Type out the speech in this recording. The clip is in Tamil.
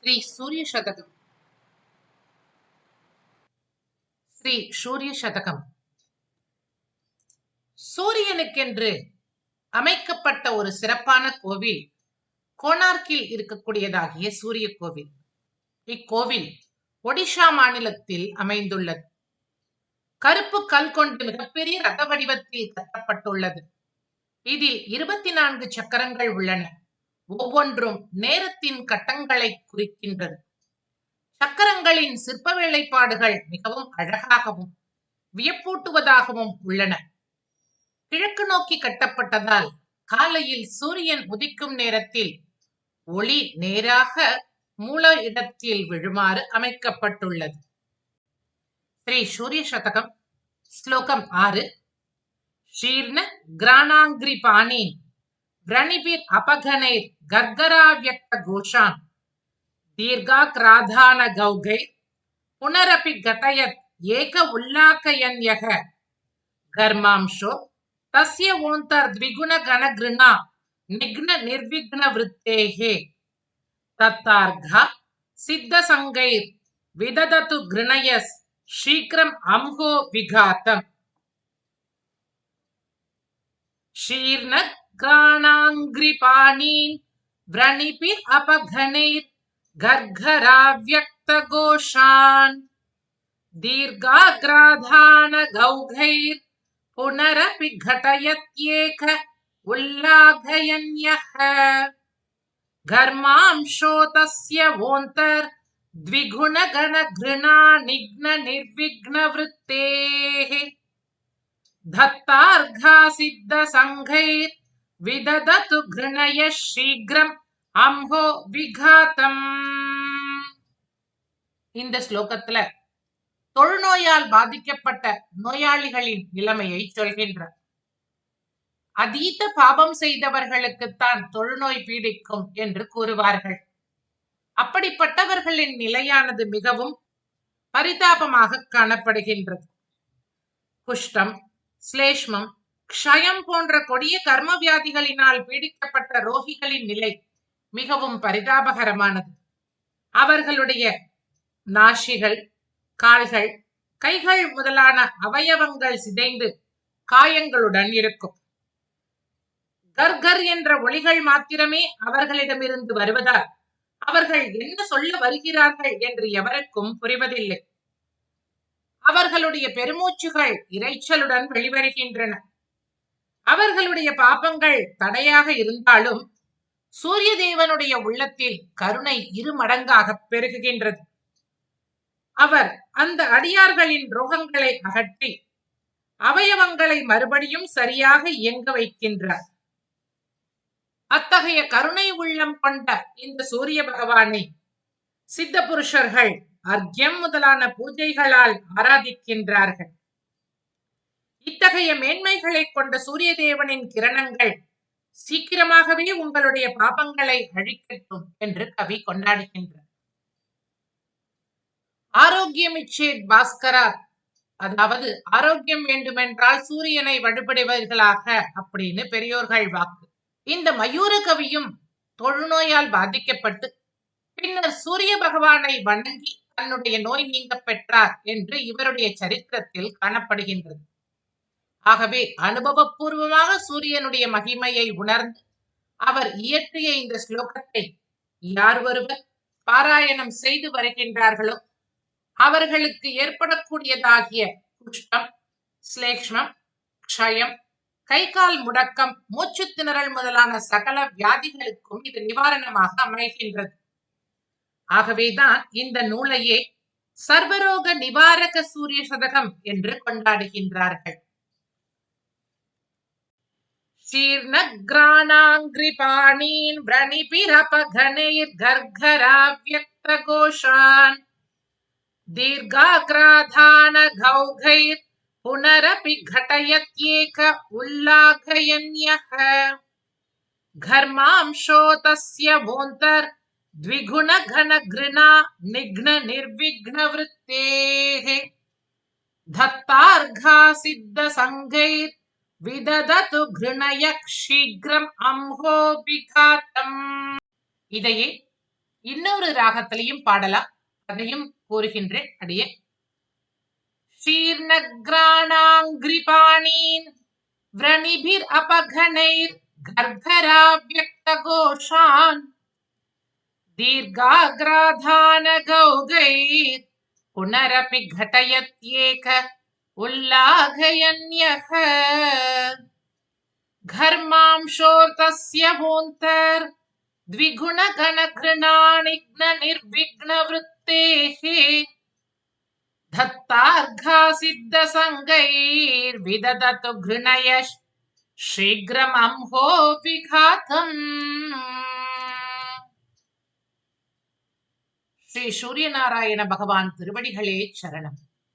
ஸ்ரீ சூரிய சதகம். ஸ்ரீ சூரிய சதகம் சூரியனுக்கென்று அமைக்கப்பட்ட ஒரு சிறப்பான கோவில் கோனார்க்கில் இருக்கக்கூடியதாகிய சூரிய கோவில். இக்கோவில் ஒடிஷா மாநிலத்தில் அமைந்துள்ளது. கருப்பு கல் கொண்டு மிகப்பெரிய ரத வடிவத்தில் கட்டப்பட்டுள்ளது. இதில் 24 சக்கரங்கள் உள்ளன. ஒவ்வொன்றும் நேரத்தின் கட்டங்களை குறிக்கின்றது. சக்கரங்களின் சிற்ப வேலைப்பாடுகள் மிகவும் அழகாகவும் வியப்பூட்டுவதாகவும் உள்ளன. கிழக்கு நோக்கி கட்டப்பட்டதால் காலையில் சூரியன் உதிக்கும் நேரத்தில் ஒளி நேராக மூல இடத்தில் விழுமாறு அமைக்கப்பட்டுள்ளது. ஸ்ரீ சூரிய சதகம் ஸ்லோகம் 6. ஷீர்ண கிராணாங்கிரி பாணீன் व्रणिभिर् अपघनैर् गर्गराव्यक्त घोषान् दीर्घाक्राधान गौगैर् पुनरपि घटयत् एक उल्लाकयन्यः घर्मांशो तस्य ओन्तर्द्विगुण गणगृणा निघ्न निर्विघ्न वृत्तेः तत्तार्घा सिद्धसङ्गैर् विदधतु गृणयस् शीघ्रम् अम्हो विघातम्. शीर्ण ग्राणाङ्घ्रिपाणीन् व्रणिभिर् अपघनैर् गर्गराव्यक्तघोषान् दीर्घाग्राधान गौघैर् पुनरपि घटयत्येक उल्लाघयन्यः घर्मांशो तस्य वोन्तर् द्विगुणगणघृणा निघ्न निर्विघ्न वृत्तेः दत्तार्घा सिद्ध संघैर् विदधतु गृणयः शीघ्रम् अम्हो विघातम्. இந்த ஸ்லோகத்துல தொழுநோயால் பாதிக்கப்பட்ட நோயாளிகளின் நிலைமையை சொல்கின்றார். அதீத பாபம் செய்தவர்களுக்குத்தான் தொழுநோய் பீடிக்கும் என்று கூறுவார்கள். அப்படிப்பட்டவர்களின் நிலையானது மிகவும் பரிதாபமாக காணப்படுகின்றது. குஷ்டம், ஸ்லேஷ்மம், க்ஷயம் போன்ற கொடிய கர்ம வியாதிகளினால் பீடிக்கப்பட்ட ரோகிகளின் நிலை மிகவும் பரிதாபகரமானது. அவர்களுடைய நாசிகள், கால்கள், கைகள் முதலான அவயவங்கள் சிதைந்து காயங்களுடன் இருக்கும். கர்கர் என்ற ஒளிகள் மாத்திரமே அவர்களிடமிருந்து வருவதால் அவர்கள் என்ன சொல்ல வருகிறார்கள் என்று எவருக்கும் புரிவதில்லை. அவர்களுடைய பெருமூச்சுகள் இரைச்சலுடன் வெளிவருகின்றன. அவர்களுடைய பாபங்கள் தடையாக இருந்தாலும் சூரிய தேவனுடைய உள்ளத்தில் கருணை 2 மடங்காக பெருகுகின்றது. அவர் அந்த அடியார்களின் ரோகங்களை அகற்றி அவயவங்களை மறுபடியும் சரியாக இயங்க வைக்கின்றார். அத்தகைய கருணை உள்ளம் கொண்ட இந்த சூரிய பகவானை சித்த புருஷர்கள் அர்க்யம் முதலான பூஜைகளால் ஆராதிக்கின்றார்கள். இத்தகைய மேன்மைகளை கொண்ட சூரிய தேவனின் கிரணங்கள் சீக்கிரமாகவே உங்களுடைய பாபங்களை அழிக்கட்டும் என்று கவி கொண்டாடுகின்றார். ஆரோக்கியமிச்சேத் பாஸ்கரா, அதாவது ஆரோக்கியம் வேண்டுமென்றால் சூரியனை வழிபடுவீர்களாக அப்படின்னு பெரியோர்கள் வாக்கு. இந்த மயூர கவியும் தொழுநோயால் பாதிக்கப்பட்டு பின்னர் சூரிய பகவானை வணங்கி தன்னுடைய நோய் நீங்க பெற்றார் என்று இவருடைய சரித்திரத்தில் காணப்படுகின்றது. ஆகவே அனுபவபூர்வமாக சூரியனுடைய மகிமையை உணர்ந்து அவர் இயற்றிய இந்த ஸ்லோகத்தை யார் ஒருவர் பாராயணம் செய்து வருகின்றார்களோ அவர்களுக்கு ஏற்படக்கூடியதாகிய குஷ்டம், ஸ்லேஷ்மம், க்ஷயம், கை கால் முடக்கம், மூச்சு திணறல் முதலான சகல வியாதிகளுக்கும் இது நிவாரணமாக அமைகின்றது. ஆகவேதான் இந்த நூலையே சர்வரோக நிவாரக சூரிய சதகம் என்று கொண்டாடுகின்றார்கள். शीर्णग्राणाङ्घ्रिपाणीन् व्रणिभिरपघनैर् गर्गराव्यक्तघोषान् दीर्घाग्राधान गौघैर् पुनरपि घटयत्येक उल्लाघयन्यः घर्मांशो तस्य वोन्तर् द्विगुण घन घृणा निघ्न निर्विघ्न वृत्तेः दत्तार्घा सिद्ध संघैर् विदधतु घृणयः शीघ्रम् अम्हो विघातम्. இதையே இன்னொரு ராகத்திலையும் பாடலாம், அதையும் கூறுகின்றேன் அடியே. शीर्णग्राणाङ्घ्रिपाणीन् व्रणिभिरपघनैर्गर्भराव्यक्तघोषान् दीर्घाग्राधानगौगैः पुनरपि घटयत्येक उल्लाघयन्यः घर्मांशोऽतस्य भून्तर्द्विगुणगणघृणानिघ्ननिर्विघ्नवृत्तेः धत्तार्घासिद्धसङ्गैर्विदधतु घृणयः शीघ्रमंहोऽभिघातम्. ஸ்ரீ சூரியநாராயண பகவான் திருவடிகளே சரணம்.